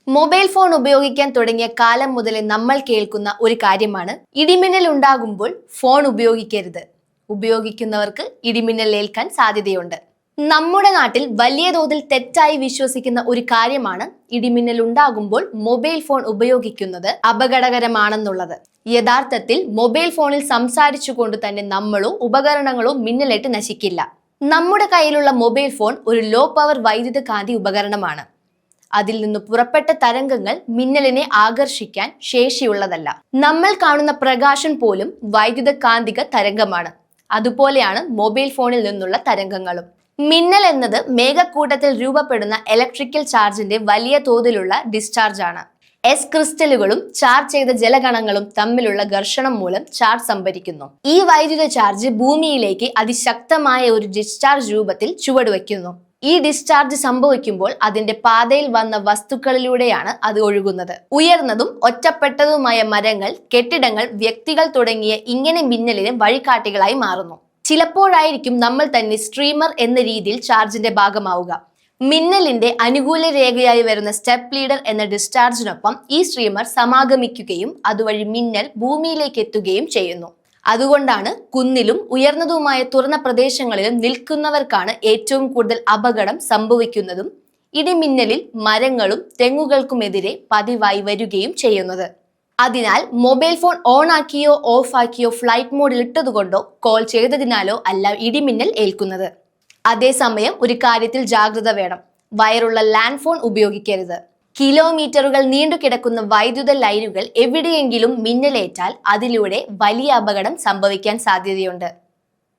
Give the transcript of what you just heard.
Mobile phone ഉപയോഗിക്കാൻ തുടങ്ങിയ കാലം മുതലേ നമ്മൾ കേൾക്കുന്ന ഒരു കാര്യമാണ് ഇടിമിന്നൽ ഉണ്ടാകുമ്പോൾ ഫോൺ ഉപയോഗിക്കരുത്. ഉപയോഗിക്കുന്നവർക്ക് ഇടിമിന്നൽ ഏൽക്കാൻ സാധ്യതയുണ്ട്. നമ്മുടെ നാട്ടിൽ വലിയ തോതിൽ തെറ്റായി വിശ്വസിക്കുന്ന ഒരു കാര്യമാണ് ഇടിമിന്നൽ ഉണ്ടാകുമ്പോൾ മൊബൈൽ ഫോൺ ഉപയോഗിക്കുന്നത് അപകടകരമാണെന്നുള്ളത്. യഥാർത്ഥത്തിൽ മൊബൈൽ ഫോണിൽ സംസാരിച്ചുകൊണ്ട് തന്നെ നമ്മളോ ഉപകരണങ്ങളോ മിന്നലേറ്റ് നശിക്കില്ല. നമ്മുടെ കയ്യിലുള്ള മൊബൈൽ ഫോൺ ഒരു ലോ പവർ വൈദ്യുതകാന്തി ഉപകരണമാണ്. അതിൽ നിന്ന് പുറപ്പെട്ട തരംഗങ്ങൾ മിന്നലിനെ ആകർഷിക്കാൻ ശേഷിയുള്ളതല്ല. നമ്മൾ കാണുന്ന പ്രകാശം പോലും വൈദ്യുത കാന്തിക തരംഗമാണ്. അതുപോലെയാണ് മൊബൈൽ ഫോണിൽ നിന്നുള്ള തരംഗങ്ങളും. മിന്നൽ എന്നത് മേഘക്കൂട്ടത്തിൽ രൂപപ്പെടുന്ന ഇലക്ട്രിക്കൽ ചാർജിന്റെ വലിയ തോതിലുള്ള ഡിസ്ചാർജ് ആണ്. എസ് ക്രിസ്റ്റലുകളും ചാർജ് ചെയ്ത ജലകണങ്ങളും തമ്മിലുള്ള ഘർഷണം മൂലം ചാർജ് സംഭരിക്കുന്നു. ഈ വൈദ്യുത ചാർജ് ഭൂമിയിലേക്ക് അതിശക്തമായ ഒരു ഡിസ്ചാർജ് രൂപത്തിൽ ചുവടുവെക്കുന്നു. ഈ ഡിസ്ചാർജ് സംഭവിക്കുമ്പോൾ അതിന്റെ പാതയിൽ വന്ന വസ്തുക്കളിലൂടെയാണ് അത് ഒഴുകുന്നത്. ഉയർന്നതും ഒറ്റപ്പെട്ടതുമായ മരങ്ങൾ, കെട്ടിടങ്ങൾ, വ്യക്തികൾ തുടങ്ങിയ ഇങ്ങനെ മിന്നലിന് വഴികാട്ടികളായി മാറുന്നു. ചിലപ്പോഴായിരിക്കും നമ്മൾ തന്നെ സ്ട്രീമർ എന്ന രീതിയിൽ ചാർജിന്റെ ഭാഗമാവുക. മിന്നലിന്റെ അനുകൂല രേഖയായി വരുന്ന സ്റ്റെപ്പ് ലീഡർ എന്ന ഡിസ്ചാർജിനൊപ്പം ഈ സ്ട്രീമർ സമാഗമിക്കുകയും അതുവഴി മിന്നൽ ഭൂമിയിലേക്ക് എത്തുകയും ചെയ്യുന്നു. അതുകൊണ്ടാണ് കുന്നിലും ഉയർന്നതുമായ തുറന്ന പ്രദേശങ്ങളിലും നിൽക്കുന്നവർക്കാണ് ഏറ്റവും കൂടുതൽ അപകടം സംഭവിക്കുന്നതും ഇടിമിന്നലിൽ മരങ്ങളും തെങ്ങുകൾക്കുമെതിരെ പതിവായി വരികയും ചെയ്യുന്നത്. അതിനാൽ മൊബൈൽ ഫോൺ ഓൺ ആക്കിയോ ഓഫ് ആക്കിയോ ഫ്ലൈറ്റ് മോഡിൽ ഇട്ടതുകൊണ്ടോ കോൾ ചെയ്തതിനാലോ അല്ല ഇടിമിന്നൽ ഏൽക്കുന്നത്. അതേസമയം ഒരു കാര്യത്തിൽ ജാഗ്രത വേണം. വയറുള്ള ലാൻഡ് ഫോൺ ഉപയോഗിക്കരുത്. കിലോമീറ്ററുകൾ നീണ്ടുകിടക്കുന്ന വൈദ്യുത ലൈനുകൾ എവിടെയെങ്കിലും മിന്നലേറ്റാൽ അതിലൂടെ വലിയ അപകടം സംഭവിക്കാൻ സാധ്യതയുണ്ട്.